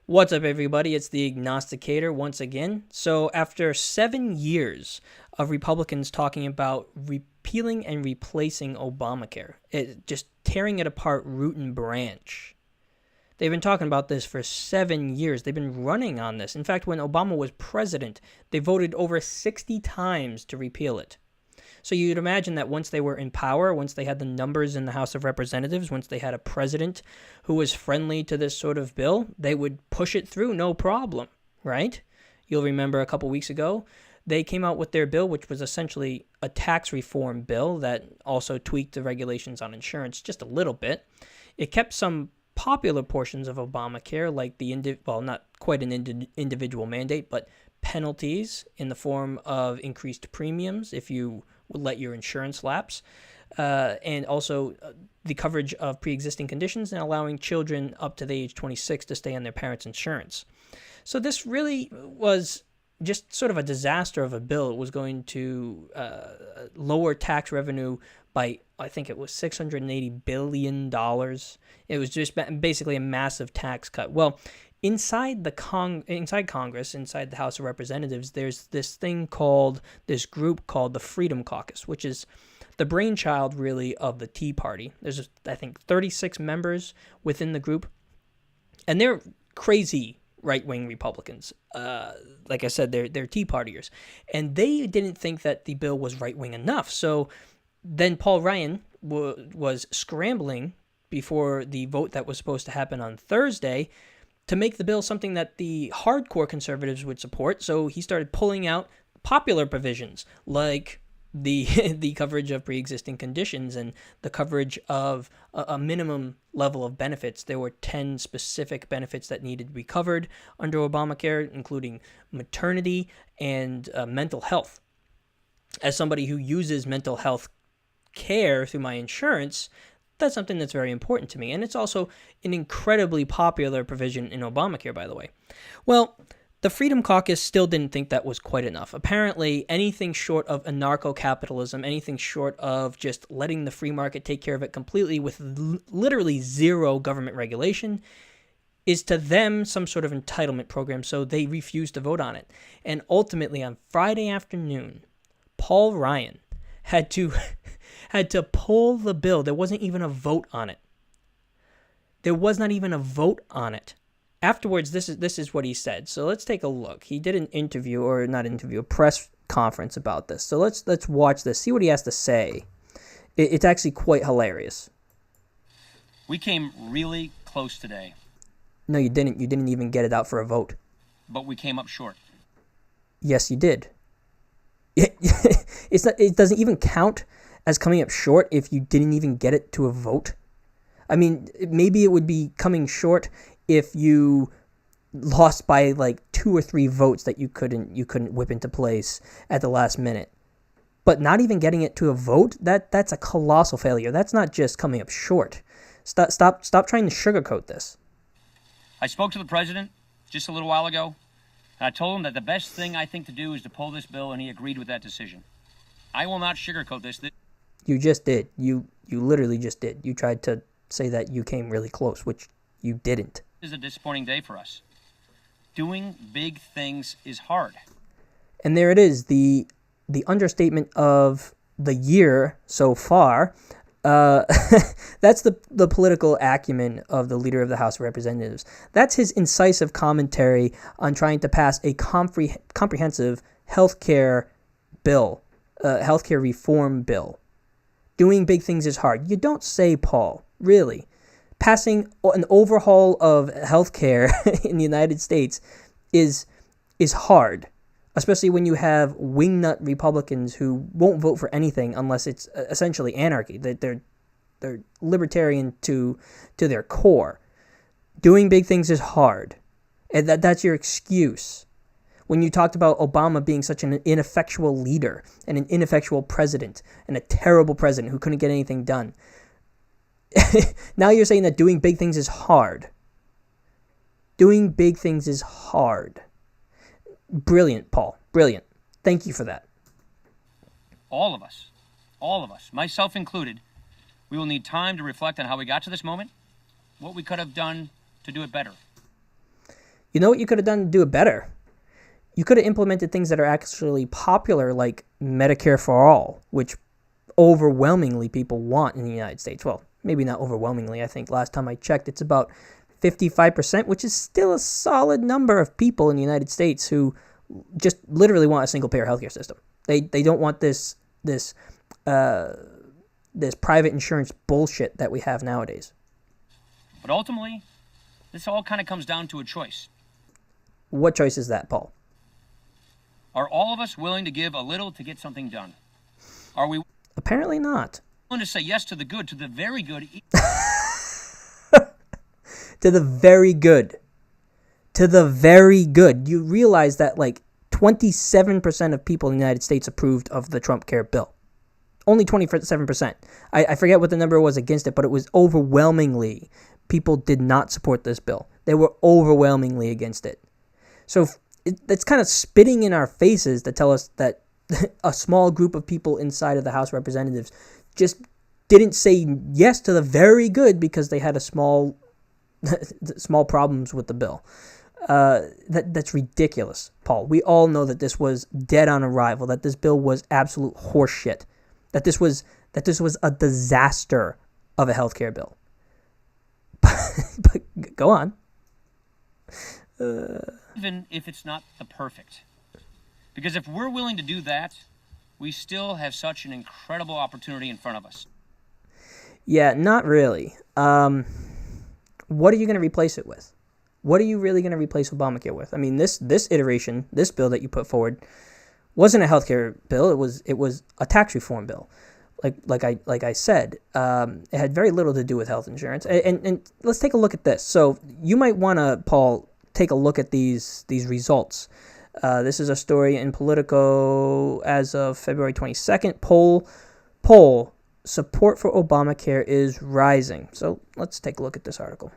What's up, everybody? It's the Agnosticator once again. So, after 7 years of Republicans talking about repealing and replacing Obamacare, just tearing it apart root and branch, they've been talking about this for 7 years. They've been running on this. In fact, when Obama was president, they voted over 60 times to repeal it. So you'd imagine that once they were in power, once they had the numbers in the House of Representatives, once they had a president who was friendly to this sort of bill, they would push it through no problem, right? You'll remember a couple weeks ago, they came out with their bill, which was essentially a tax reform bill that also tweaked the regulations on insurance just a little bit. It kept some popular portions of Obamacare, like not quite an individual mandate, but penalties in the form of increased premiums if you would let your insurance lapse, and also the coverage of pre-existing conditions and allowing children up to the age 26 to stay on their parents' insurance. So this really was just sort of a disaster of a bill. It was going to lower tax revenue by, I think it was $680 billion. It was just basically a massive tax cut. Well, inside Congress, inside the House of Representatives, there's this group called the Freedom Caucus, which is the brainchild, really, of the Tea Party. There's, I think, 36 members within the group, and they're crazy right-wing Republicans. Like I said, they're Tea Partiers, and they didn't think that the bill was right-wing enough. So then Paul Ryan was scrambling before the vote that was supposed to happen on Thursday to make the bill something that the hardcore conservatives would support. So he started pulling out popular provisions like the coverage of pre-existing conditions and the coverage of a minimum level of benefits. There were 10 specific benefits that needed to be covered under Obamacare, including maternity and mental health. As somebody who uses mental health care through my insurance, that's something that's very important to me. And it's also an incredibly popular provision in Obamacare, by the way. Well, the Freedom Caucus still didn't think that was quite enough. Apparently, anything short of anarcho-capitalism, anything short of just letting the free market take care of it completely with literally zero government regulation, is to them some sort of entitlement program, so they refused to vote on it. And ultimately, on Friday afternoon, Paul Ryan had to pull the bill. There wasn't even a vote on it. There was not even a vote on it. Afterwards, this is what he said. So let's take a look. He did a press conference about this. So let's watch this, see what he has to say. It's actually quite hilarious. We came really close today. No, you didn't. You didn't even get it out for a vote. But we came up short. Yes, you did. It doesn't even count as coming up short if you didn't even get it to a vote. I mean, maybe it would be coming short if you lost by like 2 or 3 votes that you couldn't whip into place at the last minute. But not even getting it to a vote, that's a colossal failure. That's not just coming up short. Stop trying to sugarcoat this. I spoke to the president just a little while ago, and I told him that the best thing I think to do is to pull this bill, and he agreed with that decision. I will not sugarcoat this. You just did. You literally just did. You tried to say that you came really close, which you didn't. This is a disappointing day for us. Doing big things is hard. And there it is, the understatement of the year so far. That's the political acumen of the leader of the House of Representatives. That's his incisive commentary on trying to pass a comprehensive healthcare bill, healthcare reform bill. Doing big things is hard. You don't say, Paul, really. Passing an overhaul of healthcare in the United States is hard, especially when you have wingnut Republicans who won't vote for anything unless it's essentially anarchy. They're libertarian to their core. Doing big things is hard, and that's your excuse. When you talked about Obama being such an ineffectual leader and an ineffectual president and a terrible president who couldn't get anything done, now you're saying that doing big things is hard. Doing big things is hard. Brilliant, Paul. Brilliant. Thank you for that. All of us, myself included, we will need time to reflect on how we got to this moment, what we could have done to do it better. You know what you could have done to do it better? You could have implemented things that are actually popular, like Medicare for all, which overwhelmingly people want in the United States. Well, maybe not overwhelmingly. I think last time I checked, it's about 55%, which is still a solid number of people in the United States who just literally want a single-payer healthcare system. They don't want this private insurance bullshit that we have nowadays. But ultimately, this all kind of comes down to a choice. What choice is that, Paul? Are all of us willing to give a little to get something done? Are we Apparently not. willing to say yes to the good, to the very good? To the very good. To the very good. You realize that like 27% of people in the United States approved of the Trump Care bill. Only 27%. I forget what the number was against it, but it was overwhelmingly. People did not support this bill. They were overwhelmingly against it. So it's kind of spitting in our faces to tell us that a small group of people inside of the House of Representatives just didn't say yes to the very good because they had a small problems with the bill. That's ridiculous, Paul. We all know that this was dead on arrival, that this bill was absolute horseshit, that this was a disaster of a healthcare bill. But go on. Even if it's not the perfect. Because if we're willing to do that, we still have such an incredible opportunity in front of us. Yeah, not really. What are you going to replace it with? What are you really going to replace Obamacare with? I mean, this iteration, this bill that you put forward, wasn't a healthcare bill. It was a tax reform bill. Like I said, it had very little to do with health insurance. And let's take a look at this. So you might want to, Paul, take a look at these results. This is a story in Politico as of February 22nd. Poll, support for Obamacare is rising. So let's take a look at this article.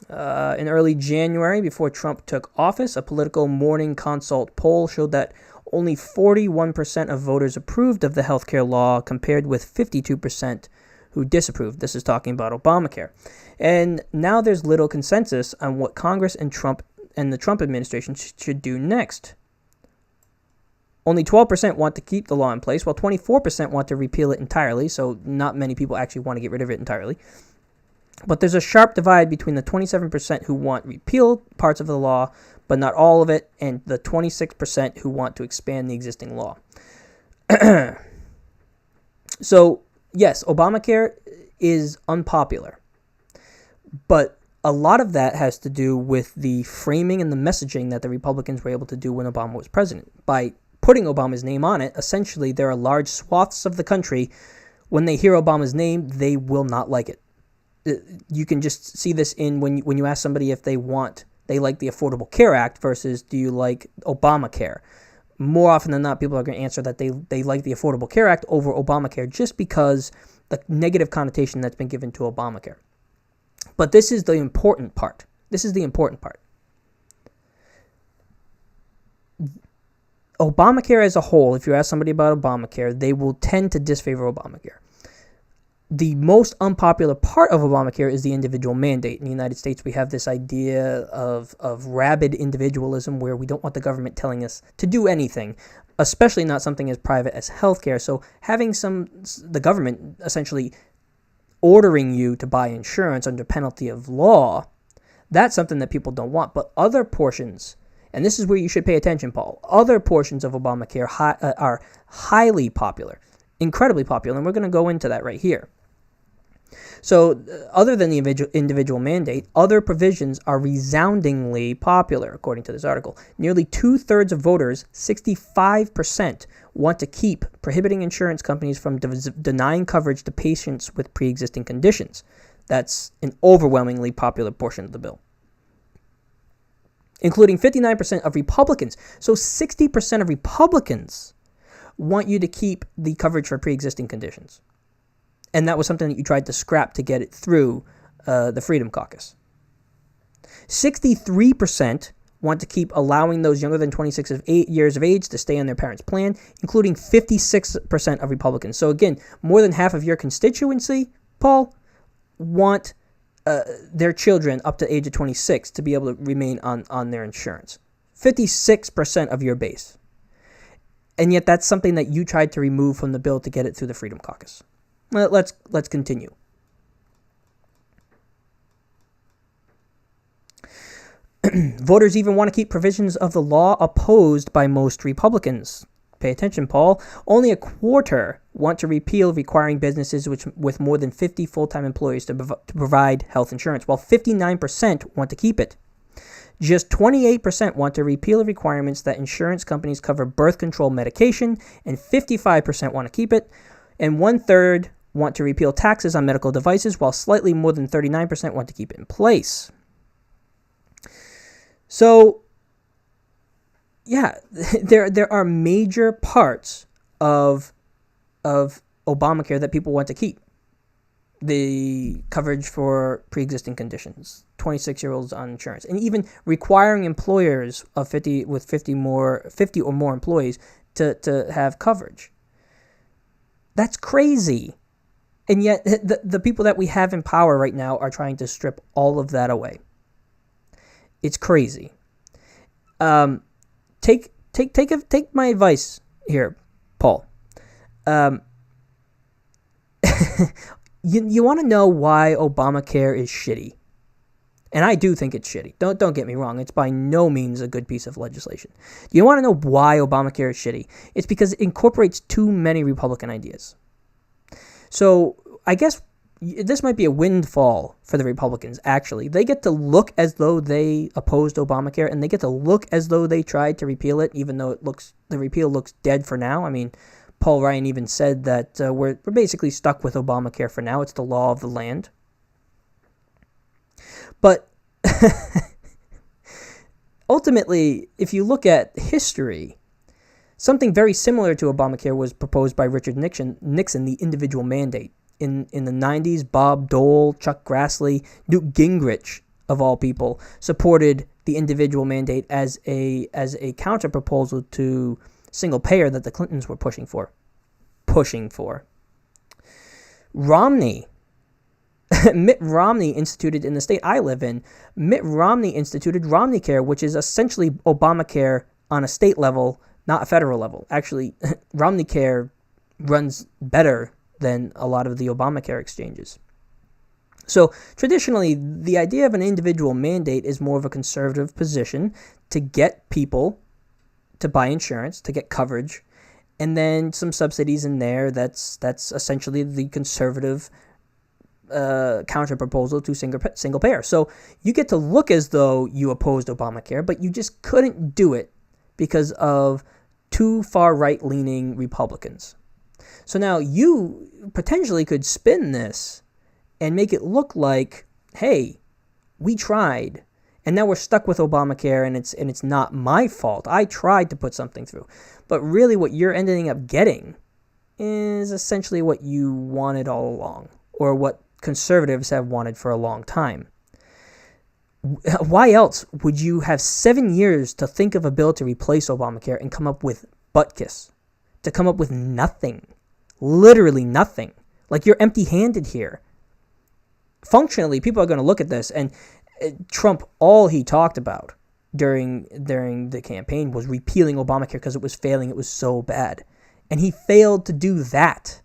In early January, before Trump took office, a Politico Morning Consult poll showed that only 41% of voters approved of the healthcare law, compared with 52% who disapproved. This is talking about Obamacare. And now there's little consensus on what Congress and the Trump administration should do next. Only 12% want to keep the law in place, while 24% want to repeal it entirely, so not many people actually want to get rid of it entirely. But there's a sharp divide between the 27% who want repealed parts of the law, but not all of it, and the 26% who want to expand the existing law. So, yes, Obamacare is unpopular, but a lot of that has to do with the framing and the messaging that the Republicans were able to do when Obama was president. By putting Obama's name on it, essentially there are large swaths of the country, when they hear Obama's name, they will not like it. You can just see this in when you ask somebody if they like the Affordable Care Act versus do you like Obamacare. More often than not, people are going to answer that they like the Affordable Care Act over Obamacare just because the negative connotation that's been given to Obamacare. But this is the important part. Obamacare as a whole, if you ask somebody about Obamacare, they will tend to disfavor Obamacare. The most unpopular part of Obamacare is the individual mandate. In the United States, we have this idea of rabid individualism where we don't want the government telling us to do anything, especially not something as private as healthcare. So having the government essentially ordering you to buy insurance under penalty of law, that's something that people don't want. But other portions, and this is where you should pay attention, Paul, other portions of Obamacare are highly popular, incredibly popular, and we're going to go into that right here. So, other than the individual mandate, other provisions are resoundingly popular, according to this article. Nearly 2/3 of voters, 65%, want to keep prohibiting insurance companies from denying coverage to patients with pre-existing conditions. That's an overwhelmingly popular portion of the bill, including 59% of Republicans. So 60% of Republicans want you to keep the coverage for pre-existing conditions. And that was something that you tried to scrap to get it through the Freedom Caucus. 63% want to keep allowing those younger than 26 years of age to stay on their parents' plan, including 56% of Republicans. So again, more than half of your constituency, Paul, want their children up to the age of 26 to be able to remain on their insurance. 56% of your base. And yet that's something that you tried to remove from the bill to get it through the Freedom Caucus. Well, let's continue. Voters even want to keep provisions of the law opposed by most Republicans. Pay attention, Paul. Only a quarter want to repeal requiring businesses with more than 50 full-time employees to provide health insurance, while 59% want to keep it. Just 28% want to repeal the requirements that insurance companies cover birth control medication, and 55% want to keep it. And 1/3 want to repeal taxes on medical devices, while slightly more than 39% want to keep it in place. So, yeah, there are major parts of Obamacare that people want to keep. The coverage for pre-existing conditions, 26-year-olds on insurance, and even requiring employers of 50 or more employees to have coverage. That's crazy. And yet the people that we have in power right now are trying to strip all of that away. It's crazy. Take my advice here, Paul. You want to know why Obamacare is shitty? And I do think it's shitty. Don't get me wrong. It's by no means a good piece of legislation. You want to know why Obamacare is shitty? It's because it incorporates too many Republican ideas. So I guess this might be a windfall for the Republicans, actually. They get to look as though they opposed Obamacare, and they get to look as though they tried to repeal it, even though the repeal looks dead for now. I mean, Paul Ryan even said that we're basically stuck with Obamacare for now. It's the law of the land. But ultimately, if you look at history, something very similar to Obamacare was proposed by Richard Nixon, the individual mandate. In the 90s, Bob Dole, Chuck Grassley, Newt Gingrich, of all people, supported the individual mandate as a counter-proposal to single payer that the Clintons were pushing for. Mitt Romney instituted, in the state I live in, Mitt Romney instituted Romneycare, which is essentially Obamacare on a state level, not a federal level. Actually, Romneycare runs better than a lot of the Obamacare exchanges. So traditionally, the idea of an individual mandate is more of a conservative position to get people to buy insurance, to get coverage, and then some subsidies in there. That's essentially the conservative counter-proposal to single payer. So you get to look as though you opposed Obamacare, but you just couldn't do it because of too far right-leaning Republicans. So now you potentially could spin this and make it look like, hey, we tried, and now we're stuck with Obamacare, and it's not my fault. I tried to put something through. But really what you're ending up getting is essentially what you wanted all along, or what conservatives have wanted for a long time. Why else would you have 7 years to think of a bill to replace Obamacare and come up with butkiss? To come up with nothing. Literally nothing. Like, you're empty-handed here. Functionally, people are going to look at this, and Trump, all he talked about during the campaign was repealing Obamacare because it was failing. It was so bad. And he failed to do that.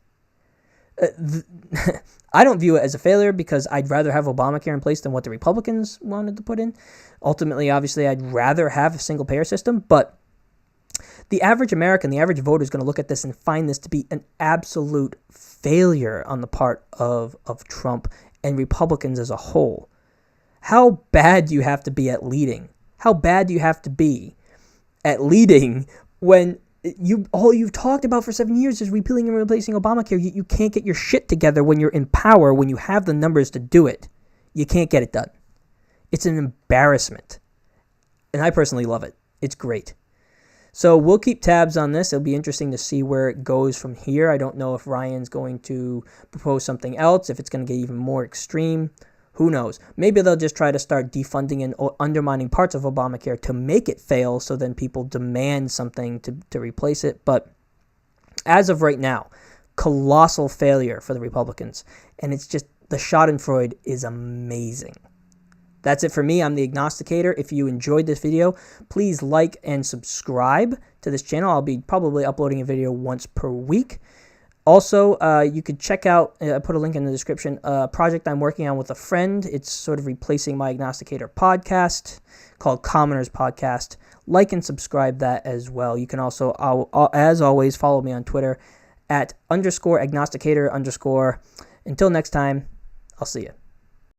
I don't view it as a failure because I'd rather have Obamacare in place than what the Republicans wanted to put in. Ultimately, obviously, I'd rather have a single-payer system, but the average American, the average voter is going to look at this and find this to be an absolute failure on the part of Trump and Republicans as a whole. How bad do you have to be at leading? How bad do you have to be at leading when all you've talked about for 7 years is repealing and replacing Obamacare? You can't get your shit together when you're in power, when you have the numbers to do it. You can't get it done. It's an embarrassment. And I personally love it. It's great. So we'll keep tabs on this. It'll be interesting to see where it goes from here. I don't know if Ryan's going to propose something else, if it's going to get even more extreme. Who knows? Maybe they'll just try to start defunding and undermining parts of Obamacare to make it fail, so then people demand something to replace it. But as of right now, colossal failure for the Republicans. And it's just the Schadenfreude is amazing. That's it for me. I'm the Agnosticator. If you enjoyed this video, please like and subscribe to this channel. I'll be probably uploading a video once per week. Also, you could check out, I put a link in the description, a project I'm working on with a friend. It's sort of replacing my Agnosticator podcast called Commoners Podcast. Like and subscribe that as well. You can also, as always, follow me on Twitter at _agnosticator_. Until next time, I'll see you.